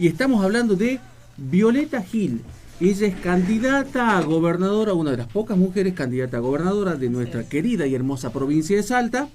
Y estamos hablando de Violeta Gil. Ella es candidata a gobernadora, una de las pocas mujeres candidata a gobernadora de nuestra querida y hermosa provincia de Salta.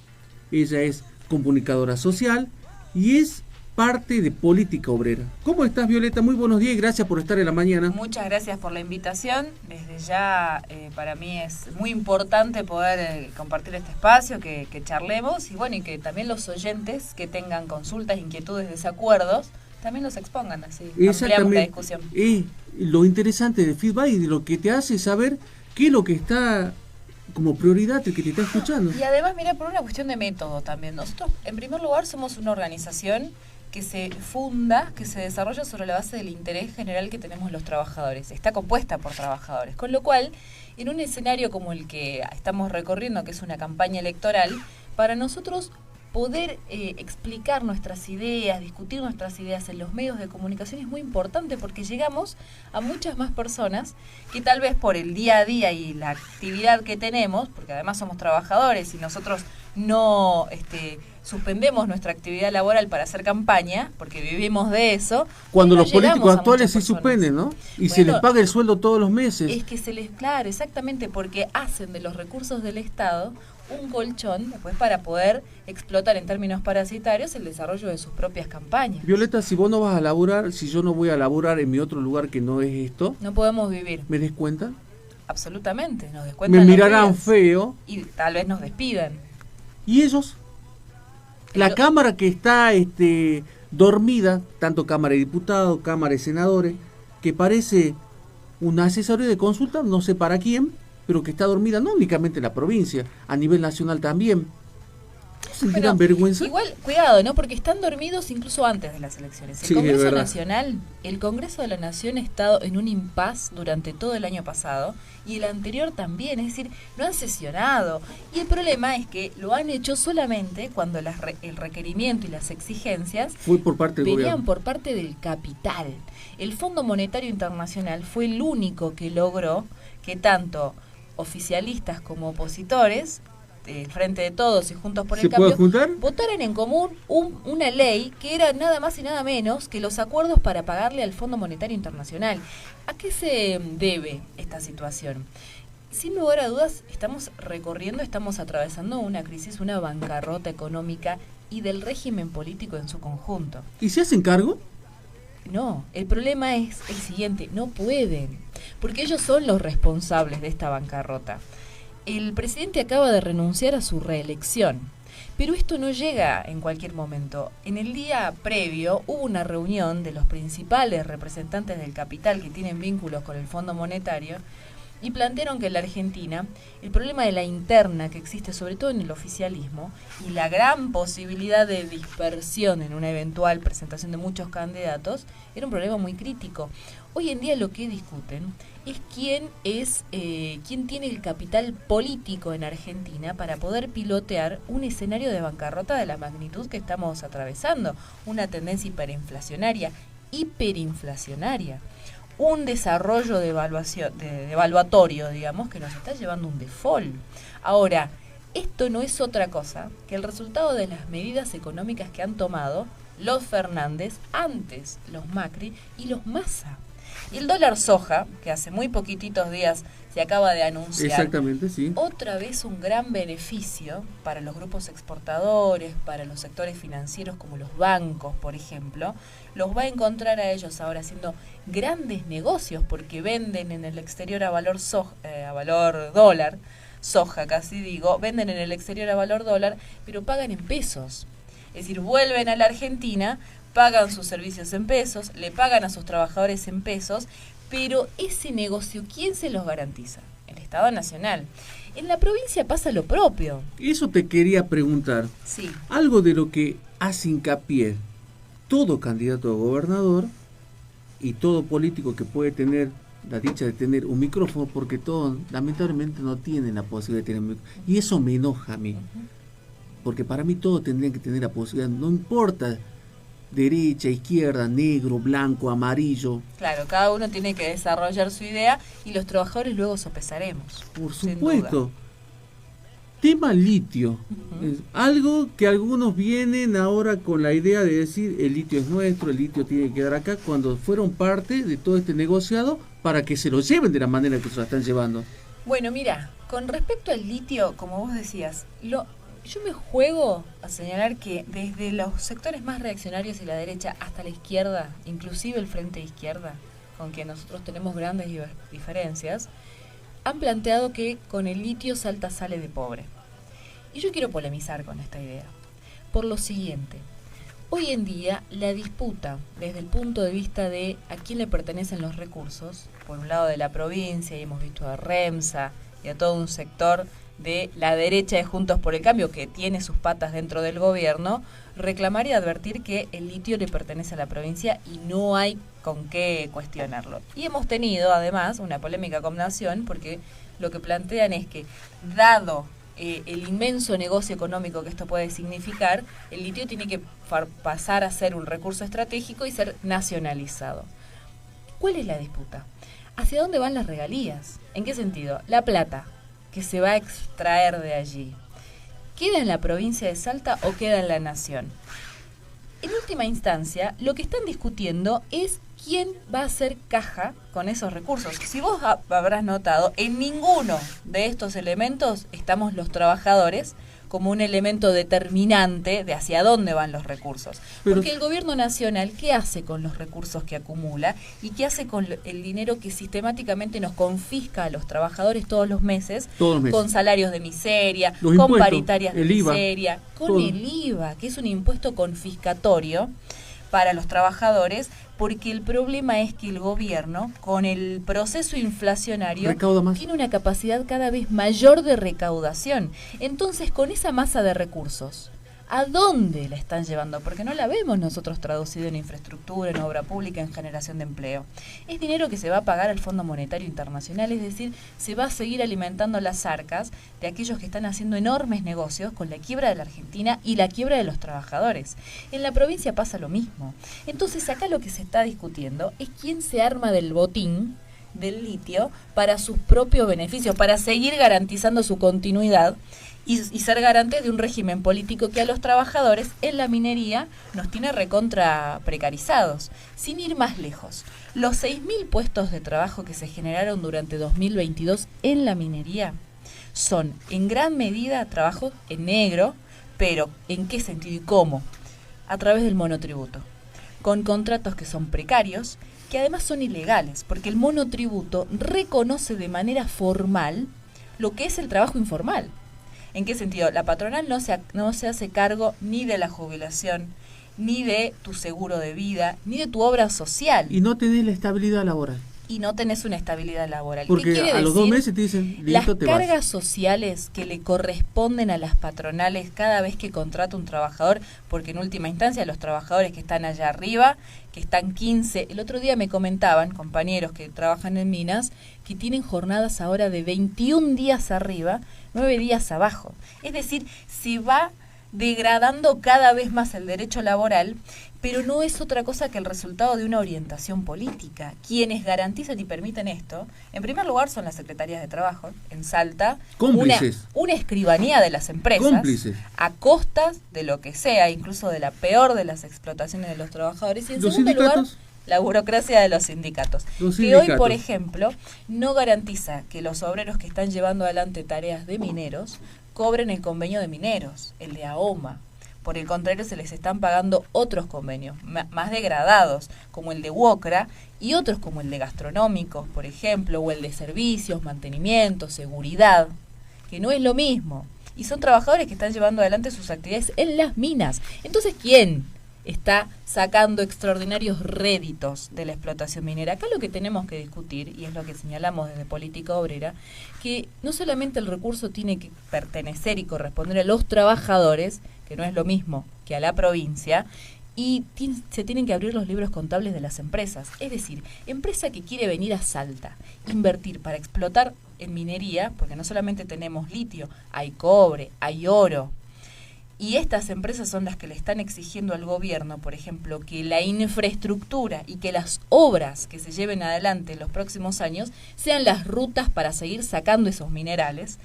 Ella es comunicadora social y es parte de Política Obrera. ¿Cómo estás, Violeta? Muy buenos días y gracias por estar en la mañana. Muchas gracias por la invitación. Desde ya para mí es muy importante poder compartir este espacio, que charlemos y bueno, y que también los oyentes que tengan consultas, inquietudes, desacuerdos, también los expongan, así ampliamos la discusión. Y lo interesante del feedback y de lo que te hace saber qué es lo que está como prioridad el que te está escuchando. Y además, mira, por una cuestión de método también. Nosotros, en primer lugar, somos una organización que se funda, que se desarrolla sobre la base del interés general que tenemos los trabajadores. Está compuesta por trabajadores, con lo cual, en un escenario como el que estamos recorriendo, que es una campaña electoral, para nosotros poder explicar nuestras ideas, discutir nuestras ideas en los medios de comunicación es muy importante porque llegamos a muchas más personas que tal vez por el día a día y la actividad que tenemos, porque además somos trabajadores y nosotros no suspendemos nuestra actividad laboral para hacer campaña, porque vivimos de eso. Cuando los políticos actuales sí suspenden, ¿no? Y bueno, se les paga el sueldo todos los meses. Es que se les, claro, exactamente, porque hacen de los recursos del Estado un colchón después para poder explotar en términos parasitarios el desarrollo de sus propias campañas. Violeta, si vos no vas a laburar, si yo no voy a laburar en mi otro lugar que no es esto, no podemos vivir. ¿Me descuentan? Absolutamente, nos descuentan. Me mirarán feo. Y tal vez nos despidan. ¿Y ellos? La Cámara que está dormida, tanto Cámara de Diputados, Cámara de Senadores, que parece una asesoría de consulta, no sé para quién, pero que está dormida no únicamente en la provincia, a nivel nacional también. ¿Sentirán vergüenza? Igual, cuidado, ¿no? Porque están dormidos incluso antes de las elecciones. El Congreso Nacional, el Congreso de la Nación ha estado en un impasse durante todo el año pasado y el anterior también, es decir, no han sesionado. Y el problema es que lo han hecho solamente cuando el requerimiento y las exigencias fue por parte del venían por parte del capital. El Fondo Monetario Internacional fue el único que logró que tanto oficialistas como opositores, Frente de Todos y Juntos por el Cambio, votaran en común una ley que era nada más y nada menos que los acuerdos para pagarle al Fondo Monetario Internacional. ¿A qué se debe esta situación? Sin lugar a dudas, estamos atravesando una crisis, una bancarrota económica y del régimen político en su conjunto. ¿Y se hacen cargo? No, el problema es el siguiente, no pueden, porque ellos son los responsables de esta bancarrota. El presidente acaba de renunciar a su reelección, pero esto no llega en cualquier momento. En el día previo hubo una reunión de los principales representantes del capital que tienen vínculos con el Fondo Monetario y plantearon que en la Argentina el problema de la interna que existe sobre todo en el oficialismo y la gran posibilidad de dispersión en una eventual presentación de muchos candidatos era un problema muy crítico. Hoy en día lo que discuten es quién tiene el capital político en Argentina para poder pilotear un escenario de bancarrota de la magnitud que estamos atravesando, una tendencia hiperinflacionaria. Un desarrollo de evaluatorio, digamos, que nos está llevando a un default. Ahora, esto no es otra cosa que el resultado de las medidas económicas que han tomado los Fernández, antes los Macri y los Massa. Y el dólar soja, que hace muy poquititos días se acaba de anunciar, exactamente, sí, otra vez un gran beneficio para los grupos exportadores, para los sectores financieros como los bancos, por ejemplo, los va a encontrar a ellos ahora haciendo grandes negocios porque venden en el exterior a valor dólar, soja casi digo, venden en el exterior a valor dólar, pero pagan en pesos. Es decir, vuelven a la Argentina, pagan sus servicios en pesos, le pagan a sus trabajadores en pesos, pero ese negocio, ¿quién se los garantiza? El Estado Nacional. En la provincia pasa lo propio. Eso te quería preguntar. Sí. Algo de lo que hace hincapié todo candidato a gobernador y todo político que puede tener la dicha de tener un micrófono, porque todos lamentablemente no tienen la posibilidad de tener un micrófono. Y eso me enoja a mí. Porque para mí todos tendrían que tener la posibilidad, no importa derecha, izquierda, negro, blanco, amarillo. Claro, cada uno tiene que desarrollar su idea y los trabajadores luego sopesaremos. Por supuesto. tema litio. Ujú. Es algo que algunos vienen ahora con la idea de decir el litio es nuestro, el litio tiene que quedar acá, cuando fueron parte de todo este negociado para que se lo lleven de la manera que se lo están llevando. Bueno, mira, con respecto al litio, como vos decías, yo me juego a señalar que desde los sectores más reaccionarios y la derecha hasta la izquierda, inclusive el frente de izquierda, con quien nosotros tenemos grandes diferencias, han planteado que con el litio Salta sale de pobre. Y yo quiero polemizar con esta idea, por lo siguiente. Hoy en día la disputa desde el punto de vista de a quién le pertenecen los recursos, por un lado de la provincia, y hemos visto a Remsa y a todo un sector de la derecha de Juntos por el Cambio, que tiene sus patas dentro del gobierno, reclamar y advertir que el litio le pertenece a la provincia y no hay con qué cuestionarlo. Y hemos tenido además una polémica con Nación, porque lo que plantean es que, dado el inmenso negocio económico que esto puede significar, el litio tiene que pasar a ser un recurso estratégico y ser nacionalizado. ¿Cuál es la disputa? ¿Hacia dónde van las regalías? ¿En qué sentido? La plata que se va a extraer de allí, ¿queda en la provincia de Salta o queda en la nación? En última instancia, lo que están discutiendo es quién va a hacer caja con esos recursos. Si vos habrás notado, en ninguno de estos elementos estamos los trabajadores como un elemento determinante de hacia dónde van los recursos. Porque el gobierno nacional, ¿qué hace con los recursos que acumula? ¿Y qué hace con el dinero que sistemáticamente nos confisca a los trabajadores todos los meses? Con salarios de miseria, con paritarias de miseria, con el IVA, que es un impuesto confiscatorio para los trabajadores, porque el problema es que el gobierno, con el proceso inflacionario, tiene una capacidad cada vez mayor de recaudación. Entonces, con esa masa de recursos, ¿a dónde la están llevando? Porque no la vemos nosotros traducida en infraestructura, en obra pública, en generación de empleo. Es dinero que se va a pagar al Fondo Monetario Internacional, es decir, se va a seguir alimentando las arcas de aquellos que están haciendo enormes negocios con la quiebra de la Argentina y la quiebra de los trabajadores. En la provincia pasa lo mismo. Entonces acá lo que se está discutiendo es quién se arma del botín del litio para sus propios beneficios, para seguir garantizando su continuidad y ser garantes de un régimen político que a los trabajadores en la minería nos tiene recontra precarizados. Sin ir más lejos, los 6.000 puestos de trabajo que se generaron durante 2022 en la minería son en gran medida trabajo en negro, pero ¿en qué sentido y cómo? A través del monotributo, con contratos que son precarios, que además son ilegales, porque el monotributo reconoce de manera formal lo que es el trabajo informal. ¿En qué sentido? La patronal no se hace cargo ni de la jubilación, ni de tu seguro de vida, ni de tu obra social. Y no tenés la estabilidad laboral. Y no tenés una estabilidad laboral. Porque ¿Qué quiere a los decir? 2 meses te dicen, listo, te vas. Las cargas sociales que le corresponden a las patronales cada vez que contrata un trabajador, porque en última instancia los trabajadores que están allá arriba, que están 15, el otro día me comentaban compañeros que trabajan en minas, que tienen jornadas ahora de 21 días arriba, 9 días abajo. Es decir, se va degradando cada vez más el derecho laboral, pero no es otra cosa que el resultado de una orientación política. Quienes garantizan y permiten esto, en primer lugar son las secretarías de trabajo, en Salta, una escribanía de las empresas, cómplices, a costas de lo que sea, incluso de la peor de las explotaciones de los trabajadores, y en segundo lugar, la burocracia de los sindicatos, que hoy, por ejemplo, no garantiza que los obreros que están llevando adelante tareas de mineros cobren el convenio de mineros, el de AOMA. Por el contrario, se les están pagando otros convenios más degradados, como el de UOCRA, y otros como el de gastronómicos, por ejemplo, o el de servicios, mantenimiento, seguridad, que no es lo mismo. Y son trabajadores que están llevando adelante sus actividades en las minas. Entonces, ¿quién está sacando extraordinarios réditos de la explotación minera? Acá lo que tenemos que discutir, y es lo que señalamos desde Política Obrera, que no solamente el recurso tiene que pertenecer y corresponder a los trabajadores, que no es lo mismo que a la provincia, y se tienen que abrir los libros contables de las empresas. Es decir, empresa que quiere venir a Salta, invertir para explotar en minería, porque no solamente tenemos litio, hay cobre, hay oro, y estas empresas son las que le están exigiendo al gobierno, por ejemplo, que la infraestructura y que las obras que se lleven adelante en los próximos años sean las rutas para seguir sacando esos minerales.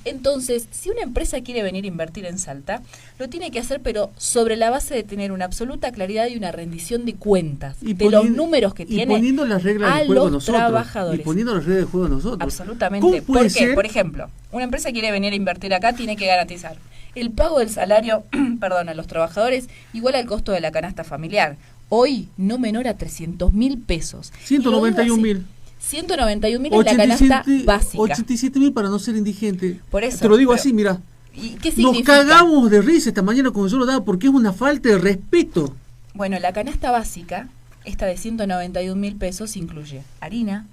Entonces, si una empresa quiere venir a invertir en Salta, lo tiene que hacer, pero sobre la base de tener una absoluta claridad y una rendición de cuentas de los números que tiene poniendo las reglas a del juego los nosotros, trabajadores. Y poniendo las reglas del juego nosotros. Absolutamente. Porque, por ejemplo, una empresa quiere venir a invertir acá, tiene que garantizar el pago del salario perdón, a los trabajadores igual al costo de la canasta familiar. Hoy no menor a 300.000 pesos. 191.000. 191.000 es la canasta básica. 87.000 para no ser indigente. Por eso. Te lo digo así, mira. ¿Y qué significa? Nos cagamos de risa esta mañana cuando yo lo daba porque es una falta de respeto. Bueno, la canasta básica, esta de 191.000 pesos, incluye harina,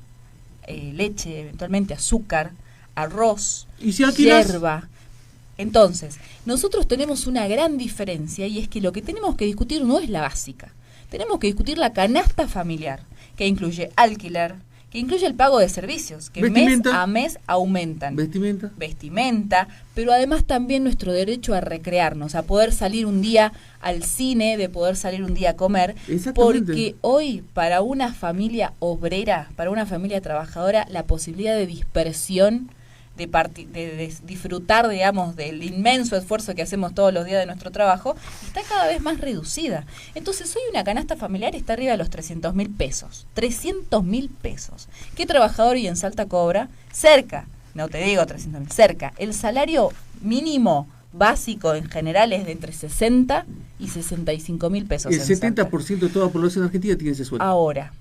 leche, eventualmente azúcar, arroz, ¿y si alquilas? hierba. Entonces, nosotros tenemos una gran diferencia y es que lo que tenemos que discutir no es la básica. Tenemos que discutir la canasta familiar, que incluye alquiler, que incluye el pago de servicios, que mes a mes aumentan. Vestimenta, pero además también nuestro derecho a recrearnos, a poder salir un día al cine, de poder salir un día a comer, porque hoy para una familia obrera, para una familia trabajadora, la posibilidad de dispersión, de disfrutar, digamos, del inmenso esfuerzo que hacemos todos los días de nuestro trabajo, está cada vez más reducida. Entonces, hoy una canasta familiar está arriba de los 300.000 pesos. 300.000 pesos. ¿Qué trabajador hoy en Salta cobra? Cerca, no te digo 300.000, cerca. El salario mínimo básico en general es de entre 60 y 65.000 pesos. El 70% de toda la población argentina tiene ese sueldo. Ahora,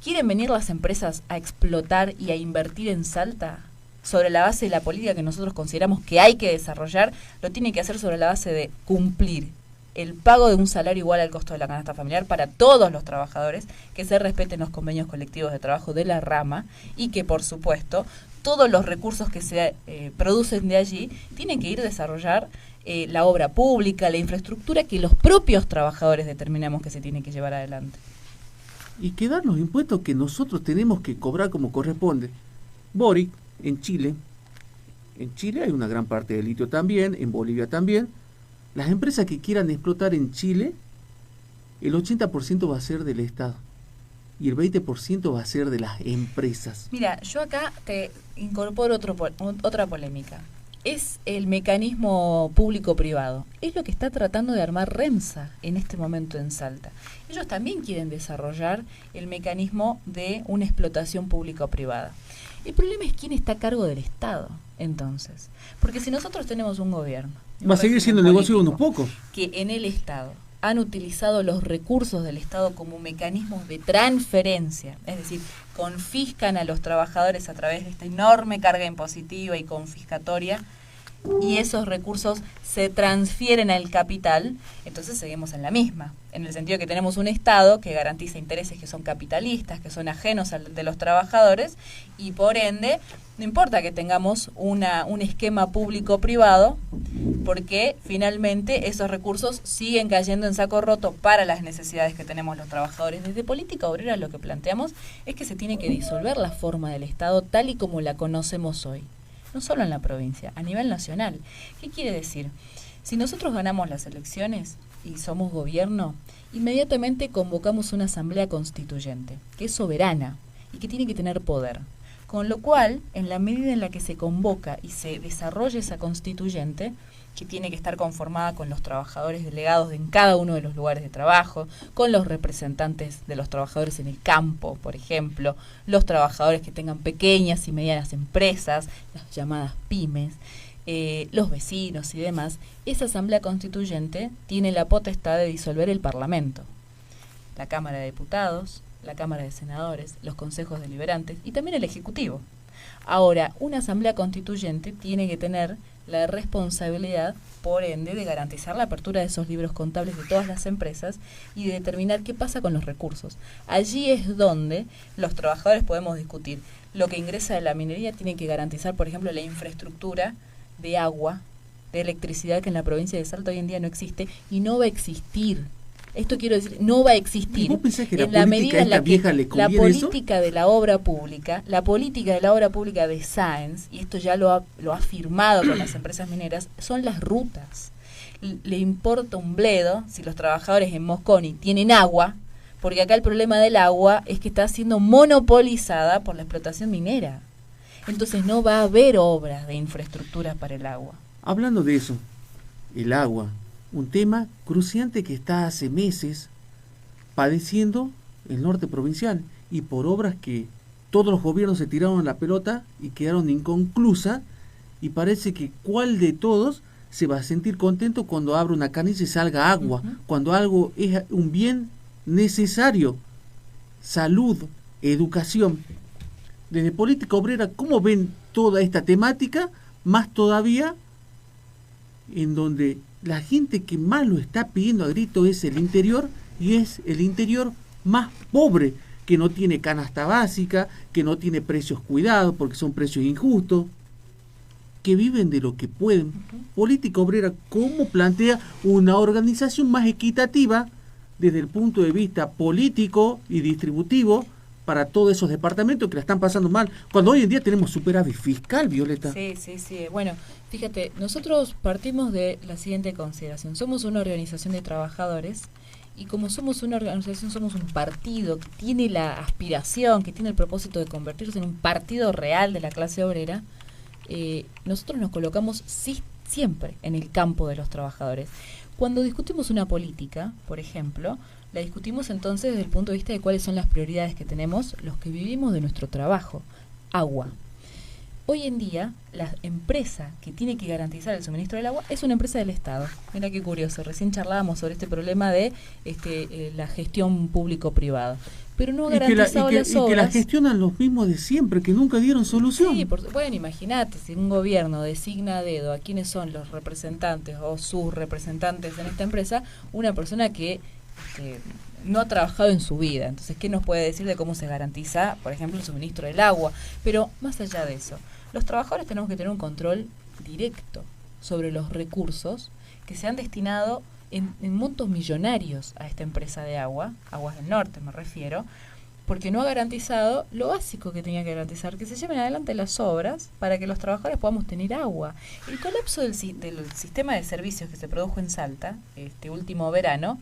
¿quieren venir las empresas a explotar y a invertir en Salta? Sobre la base de la política que nosotros consideramos que hay que desarrollar, lo tiene que hacer sobre la base de cumplir el pago de un salario igual al costo de la canasta familiar para todos los trabajadores, que se respeten los convenios colectivos de trabajo de la rama y que, por supuesto, todos los recursos que se producen de allí tienen que ir a desarrollar la obra pública, la infraestructura que los propios trabajadores determinamos que se tiene que llevar adelante. Y que dar los impuestos que nosotros tenemos que cobrar como corresponde. Boric, en Chile hay una gran parte de litio también, en Bolivia también. Las empresas que quieran explotar en Chile, el 80% va a ser del Estado y el 20% va a ser de las empresas. Mira, yo acá te incorporo otra polémica. Es el mecanismo público-privado. Es lo que está tratando de armar REMSA en este momento en Salta. Ellos también quieren desarrollar el mecanismo de una explotación público-privada. El problema es quién está a cargo del Estado, entonces. Porque si nosotros tenemos un gobierno... Va a seguir siendo el negocio de unos pocos. Que en el Estado han utilizado los recursos del Estado como mecanismos de transferencia, es decir, confiscan a los trabajadores a través de esta enorme carga impositiva y confiscatoria, y esos recursos se transfieren al capital, entonces seguimos en la misma, en el sentido que tenemos un Estado que garantiza intereses que son capitalistas, que son ajenos al de los trabajadores, y por ende, no importa que tengamos un esquema público-privado, porque finalmente esos recursos siguen cayendo en saco roto para las necesidades que tenemos los trabajadores. Desde Política Obrera lo que planteamos es que se tiene que disolver la forma del Estado tal y como la conocemos hoy. No solo en la provincia, a nivel nacional. ¿Qué quiere decir? Si nosotros ganamos las elecciones y somos gobierno, inmediatamente convocamos una asamblea constituyente, que es soberana y que tiene que tener poder. Con lo cual, en la medida en la que se convoca y se desarrolla esa constituyente, que tiene que estar conformada con los trabajadores delegados en cada uno de los lugares de trabajo, con los representantes de los trabajadores en el campo, por ejemplo, los trabajadores que tengan pequeñas y medianas empresas, las llamadas pymes, los vecinos y demás, esa asamblea constituyente tiene la potestad de disolver el Parlamento, la Cámara de Diputados, la Cámara de Senadores, los consejos deliberantes y también el Ejecutivo. Ahora, una asamblea constituyente tiene que tener la responsabilidad, por ende, de garantizar la apertura de esos libros contables de todas las empresas y de determinar qué pasa con los recursos. Allí es donde los trabajadores podemos discutir. Lo que ingresa de la minería tiene que garantizar, por ejemplo, la infraestructura de agua, de electricidad, que en la provincia de Salta hoy en día no existe y no va a existir. Esto quiero decir, no va a existir en la medida en la que la política de la obra pública, de Sáenz, y esto ya lo ha firmado con las empresas mineras, son las rutas. le importa un bledo si los trabajadores en Mosconi tienen agua, porque acá el problema del agua es que está siendo monopolizada por la explotación minera. Entonces no va a haber obras de infraestructura para el agua. Hablando de eso, el agua, un tema cruciante que está hace meses padeciendo el norte provincial, y por obras que todos los gobiernos se tiraron la pelota y quedaron inconclusas, y parece que cuál de todos se va a sentir contento cuando abra una canilla y salga agua, cuando algo es un bien necesario. Salud, educación. Desde Política Obrera, ¿cómo ven toda esta temática? Más todavía en donde la gente que más lo está pidiendo a grito es el interior, y es el interior más pobre, que no tiene canasta básica, que no tiene precios cuidados porque son precios injustos, que viven de lo que pueden. Política Obrera, ¿cómo plantea una organización más equitativa desde el punto de vista político y distributivo para todos esos departamentos que la están pasando mal, cuando hoy en día tenemos superávit fiscal, Violeta? Sí. Bueno, fíjate, nosotros partimos de la siguiente consideración. Somos una organización de trabajadores, y como somos una organización, somos un partido que tiene la aspiración, que tiene el propósito de convertirse en un partido real de la clase obrera. Nosotros nos colocamos siempre en el campo de los trabajadores. Cuando discutimos una política, por ejemplo, la discutimos entonces desde el punto de vista de cuáles son las prioridades que tenemos los que vivimos de nuestro trabajo. Agua. Hoy en día, la empresa que tiene que garantizar el suministro del agua es una empresa del Estado. Mira qué curioso, recién charlábamos sobre este problema de la gestión público-privada. Pero no ha garantizado las obras. Y que la gestionan los mismos de siempre, que nunca dieron solución. Sí, bueno, imagínate, si un gobierno designa a dedo a quiénes son los representantes o sus representantes en esta empresa, una persona que no ha trabajado en su vida. Entonces, ¿qué nos puede decir de cómo se garantiza, por ejemplo, el suministro del agua? Pero más allá de eso, los trabajadores tenemos que tener un control directo sobre los recursos que se han destinado en montos millonarios a esta empresa de agua, Aguas del Norte me refiero, porque no ha garantizado lo básico que tenía que garantizar, que se lleven adelante las obras para que los trabajadores podamos tener agua. El colapso del sistema de servicios que se produjo en Salta este último verano,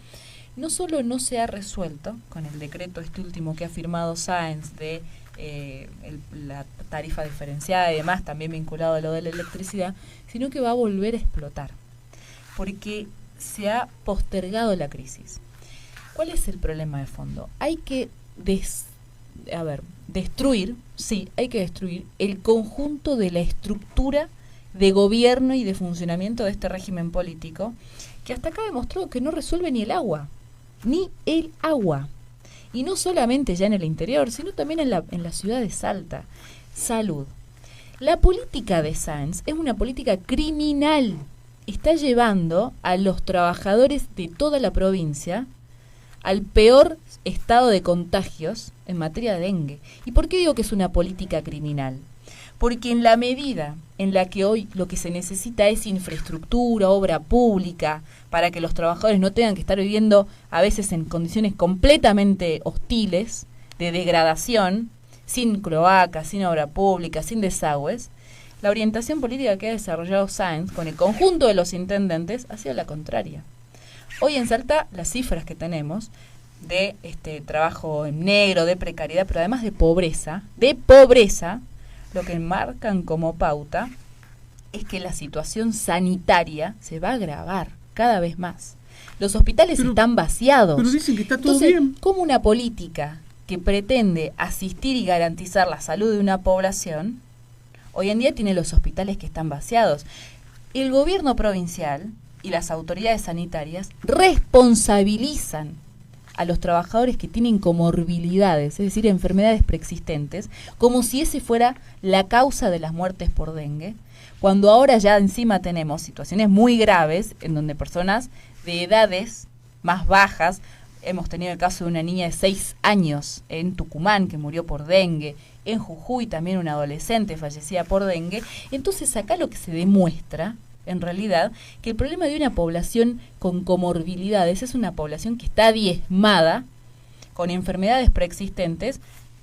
no solo no se ha resuelto con el decreto este último que ha firmado Sáenz de la tarifa diferenciada y demás, también vinculado a lo de la electricidad, sino que va a volver a explotar, porque se ha postergado la crisis. ¿Cuál es el problema de fondo? Hay que destruir el conjunto de la estructura de gobierno y de funcionamiento de este régimen político, que hasta acá ha demostrado que no resuelve ni el agua. Y no solamente ya en el interior, sino también en la ciudad de Salta. Salud. La política de Sáenz es una política criminal. Está llevando a los trabajadores de toda la provincia al peor estado de contagios en materia de dengue. ¿Y por qué digo que es una política criminal? Porque en la medida en la que hoy lo que se necesita es infraestructura, obra pública, para que los trabajadores no tengan que estar viviendo a veces en condiciones completamente hostiles, de degradación, sin cloacas, sin obra pública, sin desagües, la orientación política que ha desarrollado Sáenz con el conjunto de los intendentes ha sido la contraria. Hoy en Salta las cifras que tenemos de trabajo en negro, de precariedad, pero además de pobreza, lo que marcan como pauta es que la situación sanitaria se va a agravar cada vez más. Los hospitales están vaciados. Pero dicen que está todo Entonces, bien. ¿cómo una política que pretende asistir y garantizar la salud de una población, hoy en día tiene los hospitales que están vaciados? El gobierno provincial y las autoridades sanitarias responsabilizan a los trabajadores que tienen comorbilidades, es decir, enfermedades preexistentes, como si ese fuera la causa de las muertes por dengue, cuando ahora ya encima tenemos situaciones muy graves en donde personas de edades más bajas, hemos tenido el caso de una niña de 6 años en Tucumán que murió por dengue, en Jujuy también una adolescente fallecida por dengue. Entonces acá lo que se demuestra en realidad que el problema de una población con comorbilidades es una población que está diezmada con enfermedades preexistentes,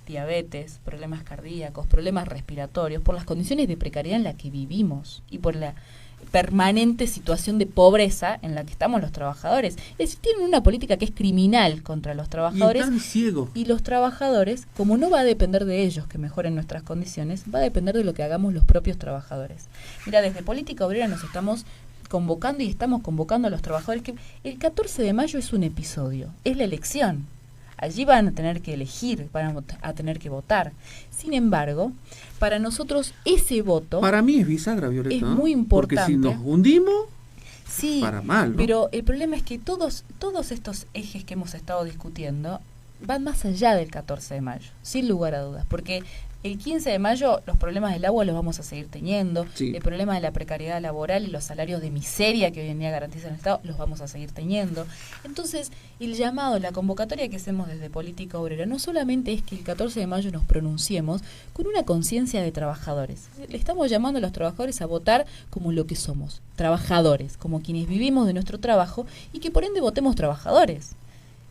diabetes, problemas cardíacos, problemas respiratorios, por las condiciones de precariedad en las que vivimos y por permanente situación de pobreza en la que estamos los trabajadores. Es decir, tienen una política que es criminal contra los trabajadores. Y están ciegos. Y los trabajadores, como no va a depender de ellos que mejoren nuestras condiciones, va a depender de lo que hagamos los propios trabajadores. Mira, desde Política Obrera nos estamos convocando y estamos convocando a los trabajadores que el 14 de mayo es un episodio, es la elección. Allí van a tener que elegir, van a tener que votar. Sin embargo, para nosotros ese voto... Para mí es bisagra, Violeta. Es muy importante. Porque si nos hundimos, sí, para mal, ¿no? Pero el problema es que todos estos ejes que hemos estado discutiendo van más allá del 14 de mayo, sin lugar a dudas. Porque el 15 de mayo los problemas del agua los vamos a seguir teniendo, sí. El problema de la precariedad laboral y los salarios de miseria que hoy en día garantizan el Estado los vamos a seguir teniendo. Entonces, el llamado, la convocatoria que hacemos desde Política Obrera no solamente es que el 14 de mayo nos pronunciemos con una conciencia de trabajadores. Le estamos llamando a los trabajadores a votar como lo que somos, trabajadores, como quienes vivimos de nuestro trabajo y que por ende votemos trabajadores.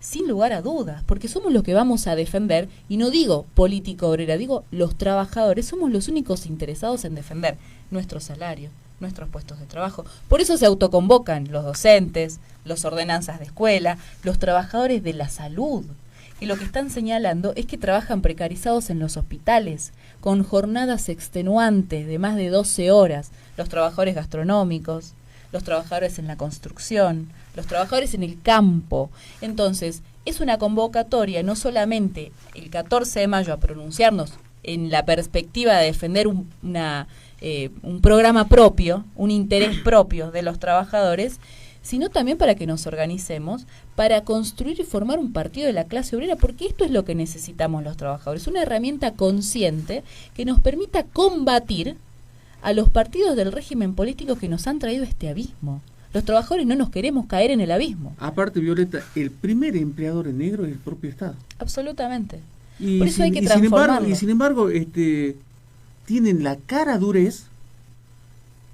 Sin lugar a dudas, porque somos los que vamos a defender, y no digo Política Obrera, digo los trabajadores, somos los únicos interesados en defender nuestro salario, nuestros puestos de trabajo. Por eso se autoconvocan los docentes, los ordenanzas de escuela, los trabajadores de la salud, que lo que están señalando es que trabajan precarizados en los hospitales, con jornadas extenuantes de más de 12 horas, los trabajadores gastronómicos, los trabajadores en la construcción, los trabajadores en el campo. Entonces, es una convocatoria no solamente el 14 de mayo a pronunciarnos en la perspectiva de defender un programa propio, un interés propio de los trabajadores, sino también para que nos organicemos, para construir y formar un partido de la clase obrera, porque esto es lo que necesitamos los trabajadores, una herramienta consciente que nos permita combatir a los partidos del régimen político que nos han traído este abismo. Los trabajadores no nos queremos caer en el abismo. Aparte, Violeta, el primer empleador en negro es el propio Estado. Absolutamente. Y por eso hay que transformarlo. Y sin embargo, tienen la cara durez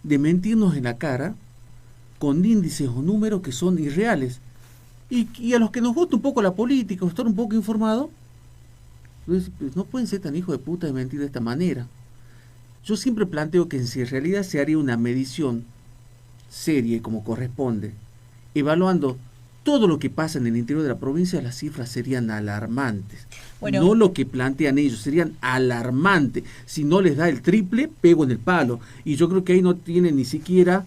de mentirnos en la cara con índices o números que son irreales. Y a los que nos gusta un poco la política o estar un poco informados, pues, no pueden ser tan hijos de puta de mentir de esta manera. Yo siempre planteo que si en realidad se haría una medición seria como corresponde, evaluando todo lo que pasa en el interior de la provincia, las cifras serían alarmantes. Bueno, no lo que plantean ellos, serían alarmantes. Si no les da el triple, pego en el palo. Y yo creo que ahí no tienen ni siquiera,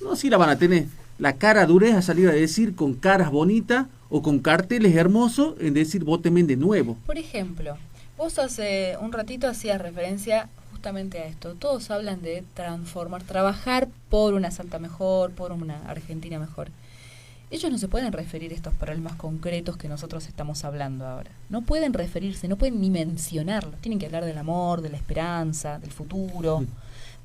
no, sí la van a tener, la cara dureza a salir a decir con caras bonitas o con carteles hermosos en decir vótenme de nuevo. Por ejemplo, vos hace un ratito hacías referencia justamente a esto. Todos hablan de transformar, trabajar por una Salta mejor, por una Argentina mejor. Ellos no se pueden referir a estos problemas concretos que nosotros estamos hablando ahora. No pueden referirse, no pueden ni mencionarlos. Tienen que hablar del amor, de la esperanza, del futuro,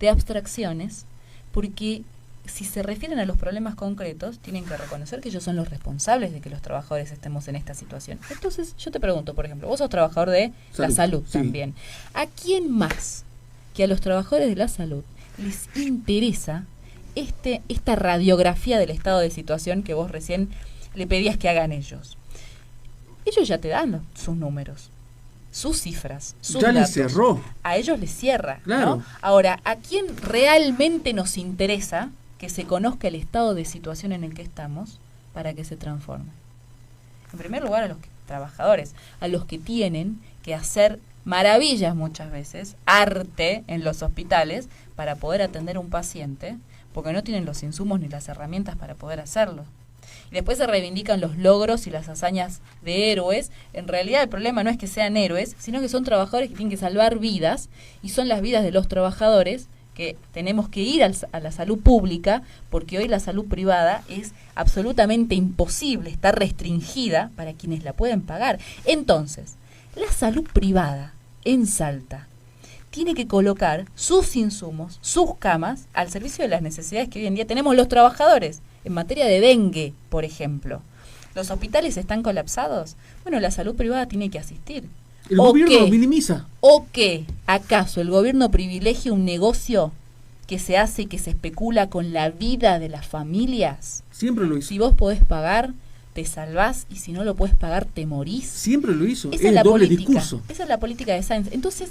de abstracciones, porque si se refieren a los problemas concretos, tienen que reconocer que ellos son los responsables de que los trabajadores estemos en esta situación. Entonces, yo te pregunto, por ejemplo, vos sos trabajador de la salud también. ¿A quién más que a los trabajadores de la salud les interesa esta radiografía del estado de situación que vos recién le pedías que hagan ellos? Ellos ya te dan sus números, sus cifras, sus ya datos. Les cerró. A ellos les cierra, claro. ¿no? Ahora, ¿a quién realmente nos interesa que se conozca el estado de situación en el que estamos para que se transforme? En primer lugar, a los trabajadores, a los que tienen que hacer maravillas muchas veces, arte en los hospitales para poder atender a un paciente, porque no tienen los insumos ni las herramientas para poder hacerlo. Y después se reivindican los logros y las hazañas de héroes. En realidad el problema no es que sean héroes, sino que son trabajadores que tienen que salvar vidas, y son las vidas de los trabajadores que tenemos que ir a la salud pública, porque hoy la salud privada es absolutamente imposible, está restringida para quienes la pueden pagar. Entonces, la salud privada en Salta tiene que colocar sus insumos, sus camas, al servicio de las necesidades que hoy en día tenemos los trabajadores. En materia de dengue, por ejemplo, ¿los hospitales están colapsados? Bueno, la salud privada tiene que asistir. El gobierno lo minimiza. ¿O qué? ¿Acaso el gobierno privilegia un negocio que se hace y que se especula con la vida de las familias? Siempre lo hizo. Si vos podés pagar, te salvás, y si no lo podés pagar, te morís. Siempre lo hizo. Esa es el la doble política. discurso. Esa es la política de Sáenz. Entonces,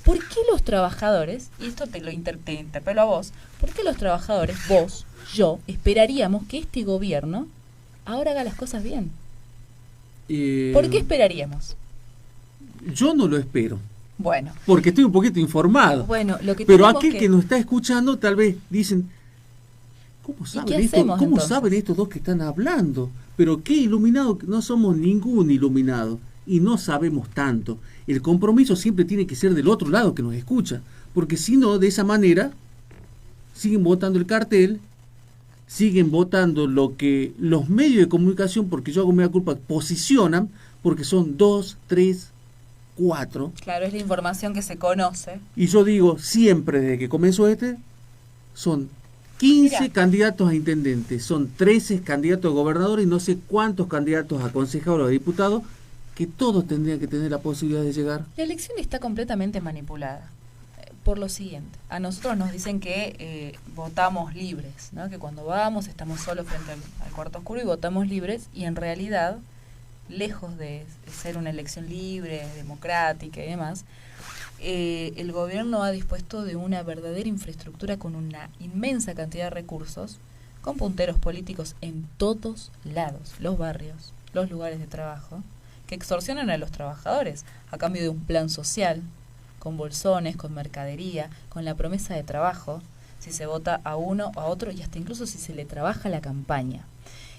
¿Por qué los trabajadores, y esto te interpelo a vos, por qué los trabajadores, vos, yo, esperaríamos que este gobierno ahora haga las cosas bien? ¿Por qué esperaríamos? Yo no lo espero. Bueno. Porque estoy un poquito informado. Bueno, lo que pero aquel que nos está escuchando tal vez dicen, ¿cómo saben estos dos que están hablando? Pero qué iluminado, no somos ningún iluminado y no sabemos tanto. El compromiso siempre tiene que ser del otro lado que nos escucha, porque si no, de esa manera siguen votando el cartel, siguen votando lo que los medios de comunicación, porque yo hago media culpa, posicionan, porque son 2, 3, 4. Claro, es la información que se conoce. Y yo digo, siempre desde que comenzó son 15 candidatos a intendentes, son 13 candidatos a gobernadores y no sé cuántos candidatos a concejales o a diputados, que todos tendrían que tener la posibilidad de llegar. La elección está completamente manipulada. Por lo siguiente, a nosotros nos dicen que votamos libres, ¿no? Que cuando vamos estamos solos frente al cuarto oscuro y votamos libres, y en realidad, lejos de ser una elección libre, democrática y demás, el gobierno ha dispuesto de una verdadera infraestructura con una inmensa cantidad de recursos, con punteros políticos en todos lados, los barrios, los lugares de trabajo, que extorsionan a los trabajadores a cambio de un plan social, con bolsones, con mercadería, con la promesa de trabajo, si se vota a uno o a otro y hasta incluso si se le trabaja la campaña.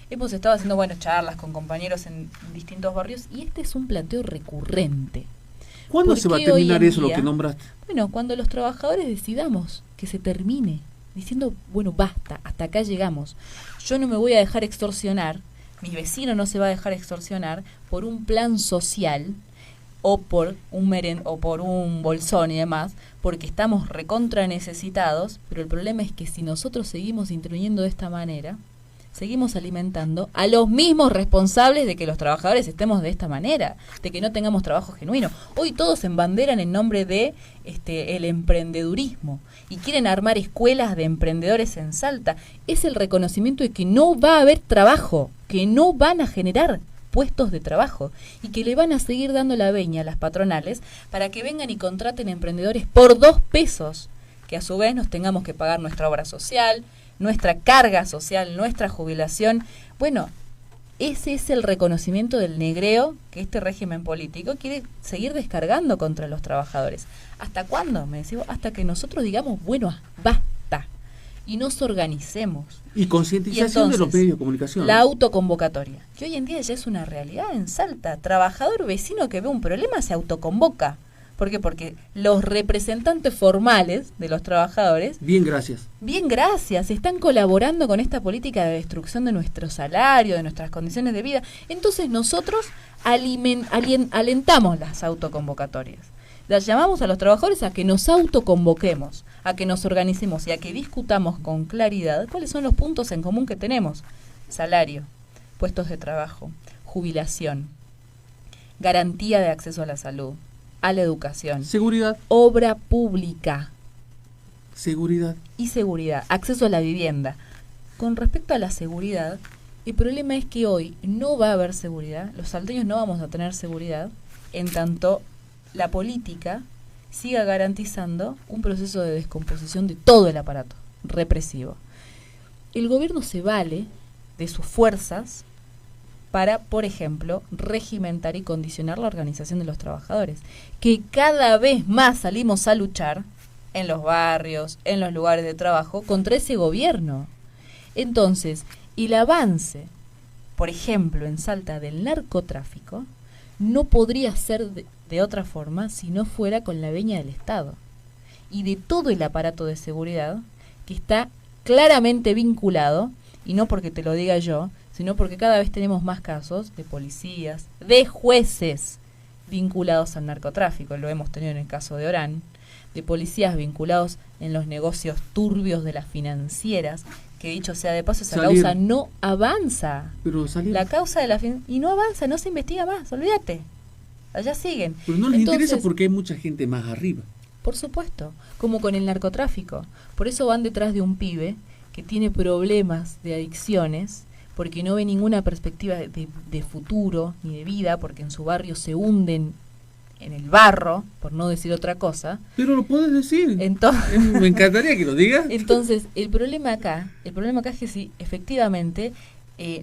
Hemos estado haciendo charlas con compañeros en distintos barrios y este es un planteo recurrente. ¿Cuándo se va a terminar eso, lo que nombraste? Bueno, cuando los trabajadores decidamos que se termine, diciendo, basta, hasta acá llegamos. Yo no me voy a dejar extorsionar, mi vecino no se va a dejar extorsionar por un plan social o por un bolsón y demás, porque estamos recontra necesitados, pero el problema es que si nosotros seguimos interviniendo de esta manera, seguimos alimentando a los mismos responsables de que los trabajadores estemos de esta manera, de que no tengamos trabajo genuino. Hoy todos se embanderan en nombre de el emprendedurismo y quieren armar escuelas de emprendedores en Salta. Es el reconocimiento de que no va a haber trabajo, que no van a generar puestos de trabajo y que le van a seguir dando la veña a las patronales para que vengan y contraten emprendedores por 2 pesos, que a su vez nos tengamos que pagar nuestra obra social, nuestra carga social, nuestra jubilación. Bueno, ese es el reconocimiento del negreo que este régimen político quiere seguir descargando contra los trabajadores. ¿Hasta cuándo? Me decís, hasta que nosotros digamos, basta, y nos organicemos. Y concientización de los medios de comunicación. La autoconvocatoria, que hoy en día ya es una realidad en Salta. Trabajador vecino que ve un problema se autoconvoca. ¿Por qué? Porque los representantes formales de los trabajadores... Bien, gracias, están colaborando con esta política de destrucción de nuestro salario, de nuestras condiciones de vida. Entonces nosotros alentamos las autoconvocatorias. Las llamamos a los trabajadores a que nos autoconvoquemos, a que nos organicemos y a que discutamos con claridad cuáles son los puntos en común que tenemos. Salario, puestos de trabajo, jubilación, garantía de acceso a la salud, a la educación, seguridad, obra pública, seguridad, acceso a la vivienda. Con respecto a la seguridad, el problema es que hoy no va a haber seguridad, los salteños no vamos a tener seguridad, en tanto la política siga garantizando un proceso de descomposición de todo el aparato represivo. El gobierno se vale de sus fuerzas para, por ejemplo, regimentar y condicionar la organización de los trabajadores, que cada vez más salimos a luchar en los barrios, en los lugares de trabajo, contra ese gobierno. Entonces, el avance, por ejemplo, en Salta del narcotráfico, no podría ser de otra forma si no fuera con la veña del Estado y de todo el aparato de seguridad que está claramente vinculado, y no porque te lo diga yo, sino porque cada vez tenemos más casos de policías, de jueces vinculados al narcotráfico. Lo hemos tenido en el caso de Orán, de policías vinculados en los negocios turbios de las financieras, que dicho sea de paso, esa causa no avanza. Pero la causa de la y no avanza, no se investiga más, olvídate. Allá siguen. Pero no les interesa porque hay mucha gente más arriba. Por supuesto, como con el narcotráfico. Por eso van detrás de un pibe que tiene problemas de adicciones, porque no ve ninguna perspectiva de futuro ni de vida, porque en su barrio se hunden en el barro, por no decir otra cosa. Pero lo puedes decir. Entonces, me encantaría que lo digas. Entonces, el problema acá es que si efectivamente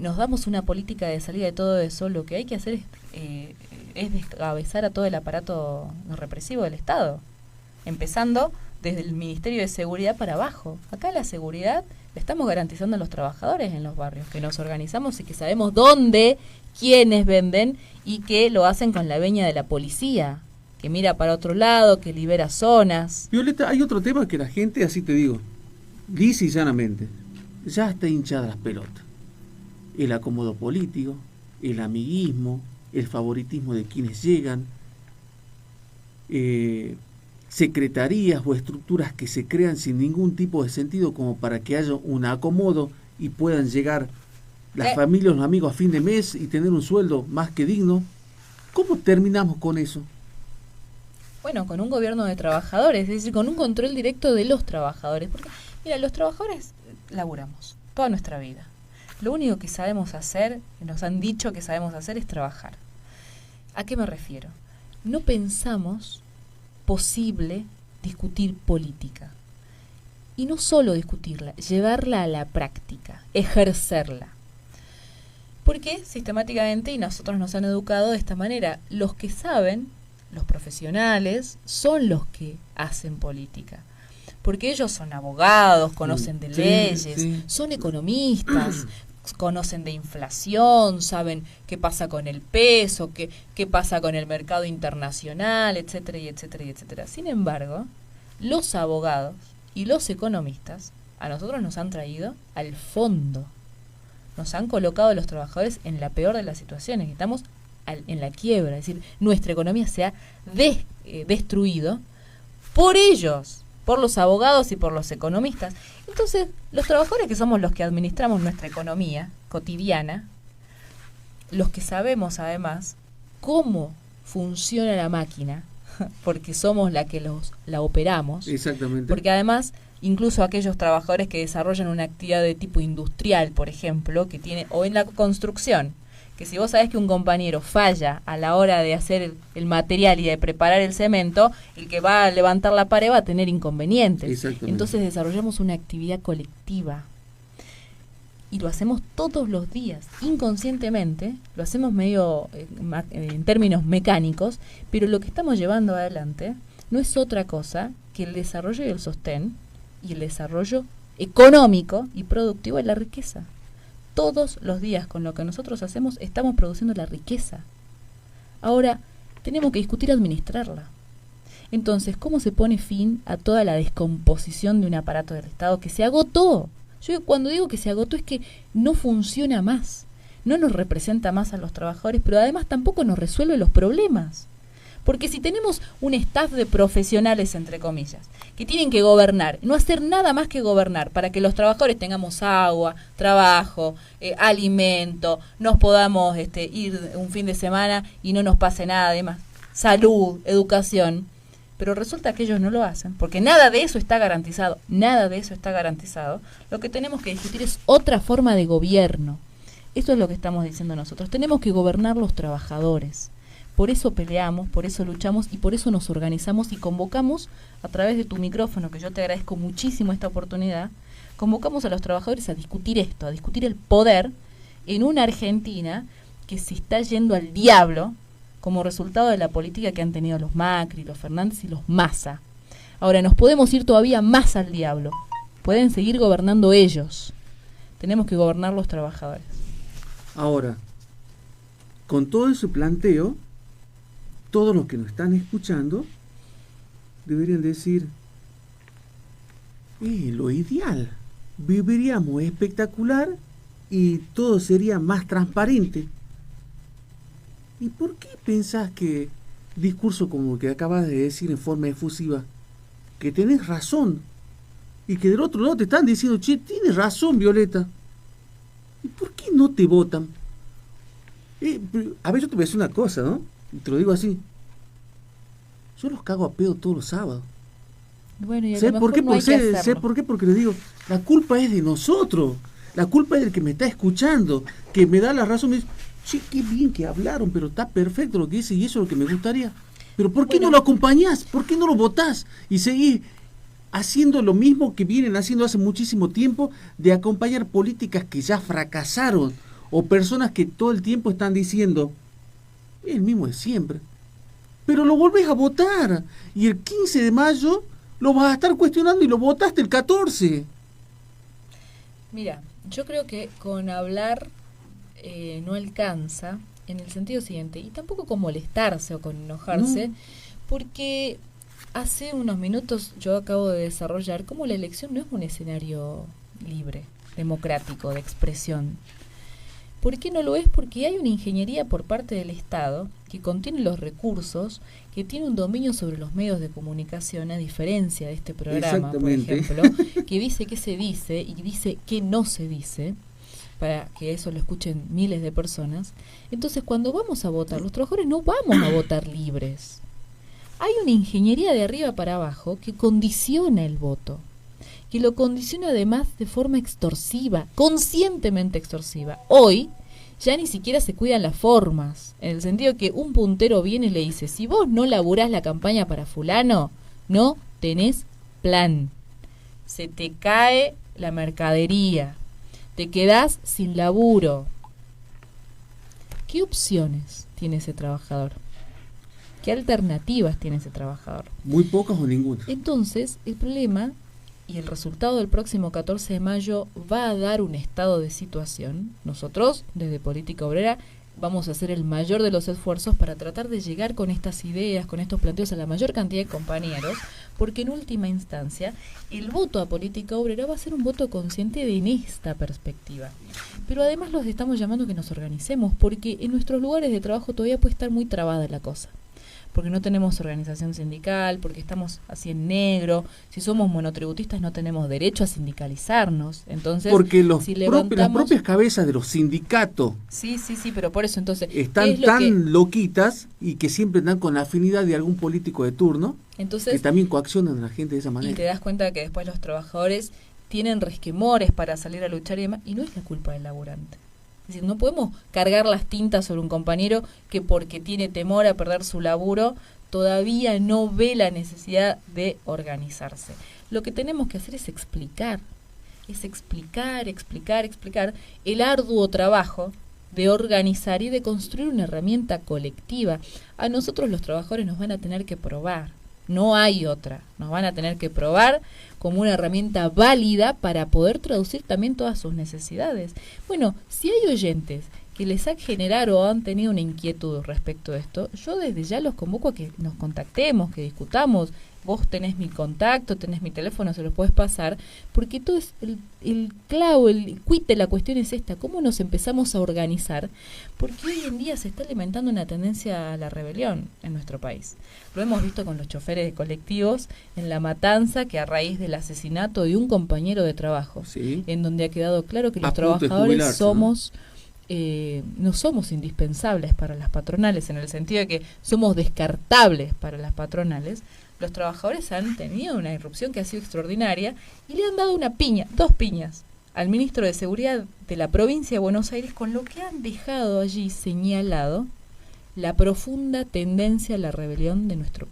nos damos una política de salida de todo eso, lo que hay que hacer es descabezar a todo el aparato represivo del Estado, empezando desde el Ministerio de Seguridad para abajo. Acá la seguridad la estamos garantizando a los trabajadores en los barrios, que nos organizamos y que sabemos dónde, quiénes venden y que lo hacen con la veña de la policía, que mira para otro lado, que libera zonas. Violeta, hay otro tema que la gente, así te digo, lisa y llanamente, ya está hinchada las pelotas. El acomodo político, el amiguismo, el favoritismo de quienes llegan, secretarías o estructuras que se crean sin ningún tipo de sentido como para que haya un acomodo y puedan llegar las familias, los amigos a fin de mes y tener un sueldo más que digno. ¿Cómo terminamos con eso? Bueno, con un gobierno de trabajadores, es decir, con un control directo de los trabajadores. Porque, mira, los trabajadores laburamos toda nuestra vida. Lo único que sabemos hacer, que nos han dicho que sabemos hacer, es trabajar. ¿A qué me refiero? No pensamos posible discutir política. Y no solo discutirla, llevarla a la práctica, ejercerla. Porque sistemáticamente, y nosotros nos han educado de esta manera, los que saben, los profesionales, son los que hacen política. Porque ellos son abogados, conocen de leyes, son economistas, conocen de inflación, saben qué pasa con el peso, qué pasa con el mercado internacional, etcétera, y etcétera, y etcétera. Sin embargo, los abogados y los economistas a nosotros nos han traído al fondo. Nos han colocado a los trabajadores en la peor de las situaciones. Estamos en la quiebra. Es decir, nuestra economía se ha destruido por ellos, por los abogados y por los economistas. Entonces, los trabajadores, que somos los que administramos nuestra economía cotidiana, los que sabemos además cómo funciona la máquina, porque somos la operamos. Exactamente. Porque además, incluso aquellos trabajadores que desarrollan una actividad de tipo industrial, por ejemplo, que tiene, o en la construcción, que si vos sabés que un compañero falla a la hora de hacer el material y de preparar el cemento, el que va a levantar la pared va a tener inconvenientes. Entonces desarrollamos una actividad colectiva. Y lo hacemos todos los días, inconscientemente, lo hacemos medio en términos mecánicos, pero lo que estamos llevando adelante no es otra cosa que el desarrollo y el sostén y el desarrollo económico y productivo de la riqueza. Todos los días con lo que nosotros hacemos estamos produciendo la riqueza. Ahora, tenemos que discutir administrarla. Entonces, ¿cómo se pone fin a toda la descomposición de un aparato del Estado que se agotó? Yo cuando digo que se agotó es que no funciona más, no nos representa más a los trabajadores, pero además tampoco nos resuelve los problemas. Porque si tenemos un staff de profesionales, entre comillas, que tienen que gobernar, no hacer nada más que gobernar para que los trabajadores tengamos agua, trabajo, alimento, nos podamos ir un fin de semana y no nos pase nada, además, salud, educación, pero resulta que ellos no lo hacen, porque nada de eso está garantizado, lo que tenemos que discutir es otra forma de gobierno. Esto es lo que estamos diciendo nosotros, tenemos que gobernar los trabajadores. Por eso peleamos, por eso luchamos y por eso nos organizamos y convocamos a través de tu micrófono, que yo te agradezco muchísimo esta oportunidad, convocamos a los trabajadores a discutir esto, a discutir el poder en una Argentina que se está yendo al diablo como resultado de la política que han tenido los Macri, los Fernández y los Massa. Ahora, nos podemos ir todavía más al diablo. Pueden seguir gobernando ellos. Tenemos que gobernar los trabajadores. Ahora, con todo ese planteo, todos los que nos están escuchando deberían decir, lo ideal, viviríamos espectacular y todo sería más transparente. ¿Y por qué pensás que discurso como el que acabas de decir en forma efusiva, que tenés razón, y que del otro lado te están diciendo, che, tienes razón, Violeta? ¿Y por qué no te votan? A ver, yo te voy a decir una cosa, ¿no? Y te lo digo así. Yo los cago a pedo todos los sábados. Bueno, y ¿Sé por qué? ¿Sé por qué? Porque les digo, la culpa es de nosotros. La culpa es del que me está escuchando, que me da la razón. Me dice, che, qué bien que hablaron, pero está perfecto lo que dice y eso es lo que me gustaría. Pero ¿por qué no lo acompañás? ¿Por qué no lo votás? Y seguís haciendo lo mismo que vienen haciendo hace muchísimo tiempo, de acompañar políticas que ya fracasaron, o personas que todo el tiempo están diciendo el mismo de siempre, pero lo volvés a votar, y el 15 de mayo lo vas a estar cuestionando y lo votaste el 14. Mira, yo creo que con hablar no alcanza, en el sentido siguiente, y tampoco con molestarse o con enojarse, porque hace unos minutos yo acabo de desarrollar cómo la elección no es un escenario libre, democrático, de expresión. ¿Por qué no lo es? Porque hay una ingeniería por parte del Estado que contiene los recursos, que tiene un dominio sobre los medios de comunicación, a diferencia de este programa, por ejemplo, que dice qué se dice y dice qué no se dice, para que eso lo escuchen miles de personas. Entonces, cuando vamos a votar, los trabajadores no vamos a votar libres. Hay una ingeniería de arriba para abajo que condiciona el voto, que lo condiciona además de forma extorsiva, conscientemente extorsiva. Hoy ya ni siquiera se cuidan las formas, en el sentido que un puntero viene y le dice, si vos no laburás la campaña para fulano, no tenés plan, se te cae la mercadería, te quedás sin laburo. ¿Qué opciones tiene ese trabajador? ¿Qué alternativas tiene ese trabajador? Muy pocas o ninguna. Entonces, el problema y el resultado del próximo 14 de mayo va a dar un estado de situación. Nosotros, desde Política Obrera, vamos a hacer el mayor de los esfuerzos para tratar de llegar con estas ideas, con estos planteos a la mayor cantidad de compañeros, porque en última instancia, el voto a Política Obrera va a ser un voto consciente en esta perspectiva. Pero además los estamos llamando a que nos organicemos, porque en nuestros lugares de trabajo todavía puede estar muy trabada la cosa. Porque no tenemos organización sindical, porque estamos así en negro, si somos monotributistas no tenemos derecho a sindicalizarnos, entonces porque si las propias cabezas de los sindicatos sí, pero por eso entonces están tan loquitas y que siempre están con la afinidad de algún político de turno, entonces, que también coaccionan a la gente de esa manera. Y te das cuenta que después los trabajadores tienen resquemores para salir a luchar y demás, y no es la culpa del laburante. Es decir, no podemos cargar las tintas sobre un compañero que porque tiene temor a perder su laburo todavía no ve la necesidad de organizarse. Lo que tenemos que hacer es explicar el arduo trabajo de organizar y de construir una herramienta colectiva. A nosotros los trabajadores nos van a tener que probar, no hay otra, nos van a tener que probar como una herramienta válida para poder traducir también todas sus necesidades. Bueno, si hay oyentes que les ha generado o han tenido una inquietud respecto de esto, yo desde ya los convoco a que nos contactemos, que discutamos. Vos tenés mi contacto, tenés mi teléfono, se lo puedes pasar, porque todo es el clavo, el quid de la cuestión es esta, cómo nos empezamos a organizar, porque hoy en día se está alimentando una tendencia a la rebelión en nuestro país. Lo hemos visto con los choferes de colectivos en La Matanza, que a raíz del asesinato de un compañero de trabajo, ¿sí?, en donde ha quedado claro que los trabajadores somos... no somos indispensables para las patronales, en el sentido de que somos descartables para las patronales. Los trabajadores han tenido una irrupción que ha sido extraordinaria y le han dado dos piñas al ministro de Seguridad de la provincia de Buenos Aires, con lo que han dejado allí señalado la profunda tendencia a la rebelión de nuestro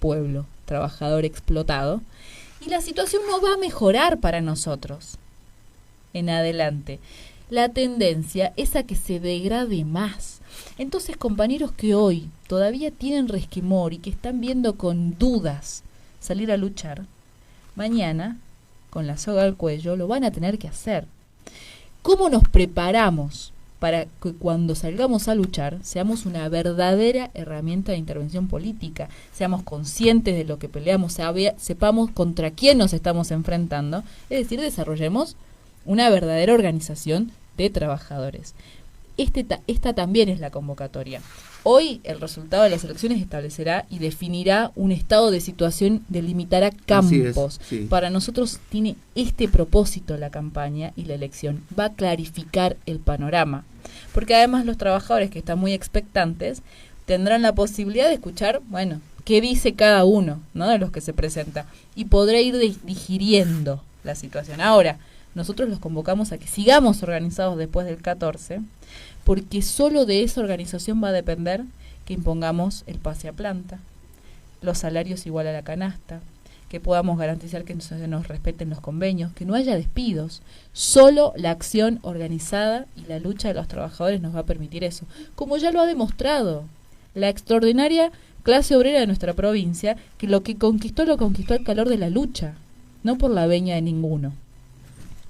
pueblo trabajador explotado, y la situación no va a mejorar para nosotros en adelante. La tendencia es a que se degrade más. Entonces, compañeros que hoy todavía tienen resquemor y que están viendo con dudas salir a luchar, mañana, con la soga al cuello, lo van a tener que hacer. ¿Cómo nos preparamos para que cuando salgamos a luchar seamos una verdadera herramienta de intervención política? Seamos conscientes de lo que peleamos, sepamos contra quién nos estamos enfrentando, es decir, desarrollemos una verdadera organización de trabajadores. Esta también es la convocatoria. Hoy el resultado de las elecciones establecerá y definirá un estado de situación, delimitará campos. Sí. Para nosotros tiene este propósito la campaña y la elección. Va a clarificar el panorama. Porque además los trabajadores que están muy expectantes tendrán la posibilidad de escuchar, bueno, qué dice cada uno, ¿no?, de los que se presenta. Y podrá ir digiriendo la situación. Ahora, nosotros los convocamos a que sigamos organizados después del 14, porque solo de esa organización va a depender que impongamos el pase a planta, los salarios igual a la canasta, que podamos garantizar que se nos respeten los convenios, que no haya despidos. Solo la acción organizada y la lucha de los trabajadores nos va a permitir eso, como ya lo ha demostrado la extraordinaria clase obrera de nuestra provincia, que lo conquistó al calor de la lucha, no por la veña de ninguno.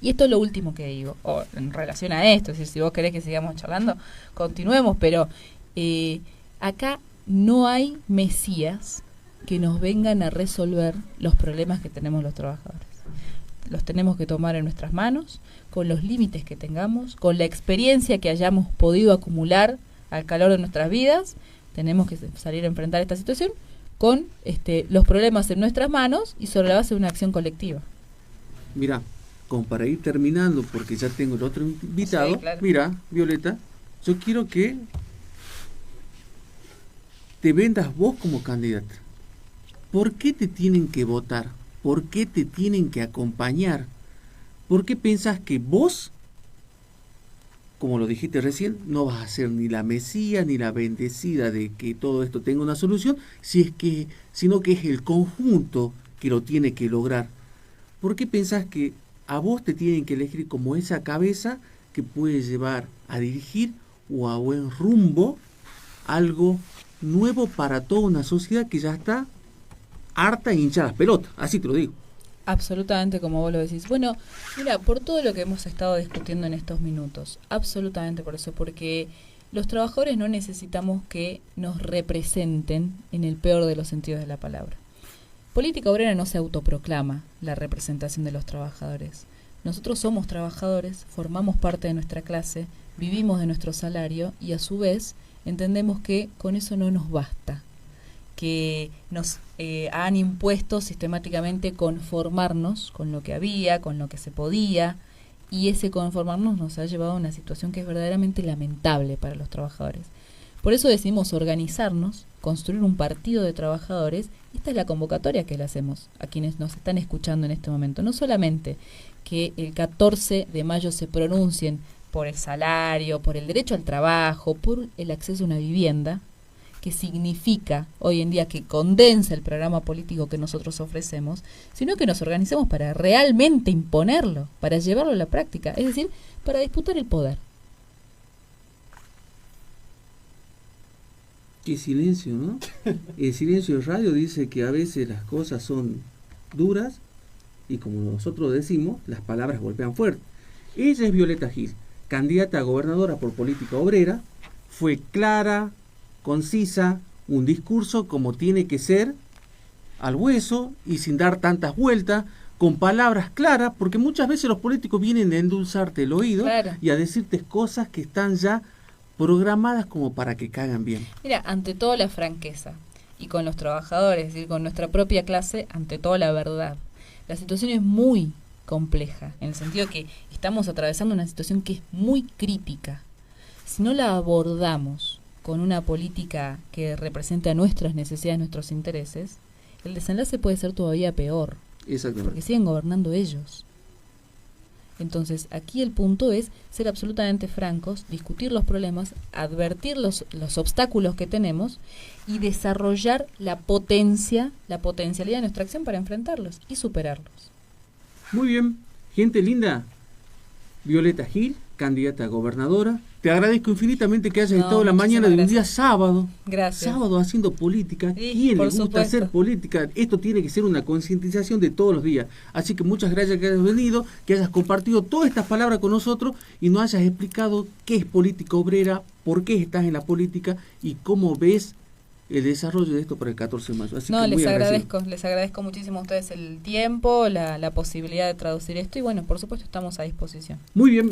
Y esto es lo último que digo, en relación a esto, es decir, si vos querés que sigamos charlando, continuemos, pero acá no hay mesías que nos vengan a resolver los problemas que tenemos los trabajadores. Los tenemos que tomar en nuestras manos, con los límites que tengamos, con la experiencia que hayamos podido acumular al calor de nuestras vidas. Tenemos que salir a enfrentar esta situación con los problemas en nuestras manos y sobre la base de una acción colectiva. Mira, como para ir terminando, porque ya tengo el otro invitado, sí, claro. Mira, Violeta, yo quiero que te vendas vos como candidata. ¿Por qué te tienen que votar? ¿Por qué te tienen que acompañar? ¿Por qué pensás que vos, como lo dijiste recién, no vas a ser ni la mesía ni la bendecida de que todo esto tenga una solución, sino que es el conjunto que lo tiene que lograr? ¿Por qué pensás que a vos te tienen que elegir como esa cabeza que puede llevar a dirigir o a buen rumbo algo nuevo para toda una sociedad que ya está harta e hincha las pelotas? Así te lo digo. Absolutamente, como vos lo decís. Bueno, mira, por todo lo que hemos estado discutiendo en estos minutos, absolutamente por eso, porque los trabajadores no necesitamos que nos representen en el peor de los sentidos de la palabra. Política Obrera no se autoproclama la representación de los trabajadores. Nosotros somos trabajadores, formamos parte de nuestra clase, vivimos de nuestro salario y a su vez entendemos que con eso no nos basta, que nos han impuesto sistemáticamente conformarnos con lo que había, con lo que se podía, y ese conformarnos nos ha llevado a una situación que es verdaderamente lamentable para los trabajadores. Por eso decidimos organizarnos, construir un partido de trabajadores. Esta es la convocatoria que le hacemos a quienes nos están escuchando en este momento. No solamente que el 14 de mayo se pronuncien por el salario, por el derecho al trabajo, por el acceso a una vivienda, que significa hoy en día que condensa el programa político que nosotros ofrecemos, sino que nos organicemos para realmente imponerlo, para llevarlo a la práctica, es decir, para disputar el poder. Qué silencio, ¿no? El silencio de radio dice que a veces las cosas son duras y, como nosotros decimos, las palabras golpean fuerte. Ella es Violeta Gil, candidata a gobernadora por Política Obrera. Fue clara, concisa, un discurso como tiene que ser, al hueso y sin dar tantas vueltas, con palabras claras, porque muchas veces los políticos vienen a endulzarte el oído, claro, y a decirte cosas que están ya programadas como para que caigan bien. Mira, ante todo la franqueza, y con los trabajadores, es decir, con nuestra propia clase, ante todo la verdad. La situación es muy compleja, en el sentido que estamos atravesando una situación que es muy crítica. Si no la abordamos con una política que represente a nuestras necesidades, nuestros intereses, el desenlace puede ser todavía peor. Exactamente. Porque siguen gobernando ellos. Entonces, aquí el punto es ser absolutamente francos, discutir los problemas, advertir los obstáculos que tenemos y desarrollar la potencialidad de nuestra acción para enfrentarlos y superarlos. Muy bien, gente linda. Violeta Gil, candidata a gobernadora. Te agradezco infinitamente que hayas estado la mañana de un día sábado. Gracias. Sábado haciendo política. ¿Quién le gusta hacer política? Esto tiene que ser una concientización de todos los días. Así que muchas gracias que hayas venido, que hayas compartido todas estas palabras con nosotros y nos hayas explicado qué es política obrera, por qué estás en la política y cómo ves el desarrollo de esto para el 14 de mayo. Así que les agradezco muchísimo a ustedes el tiempo, la posibilidad de traducir esto y bueno, por supuesto estamos a disposición. Muy bien.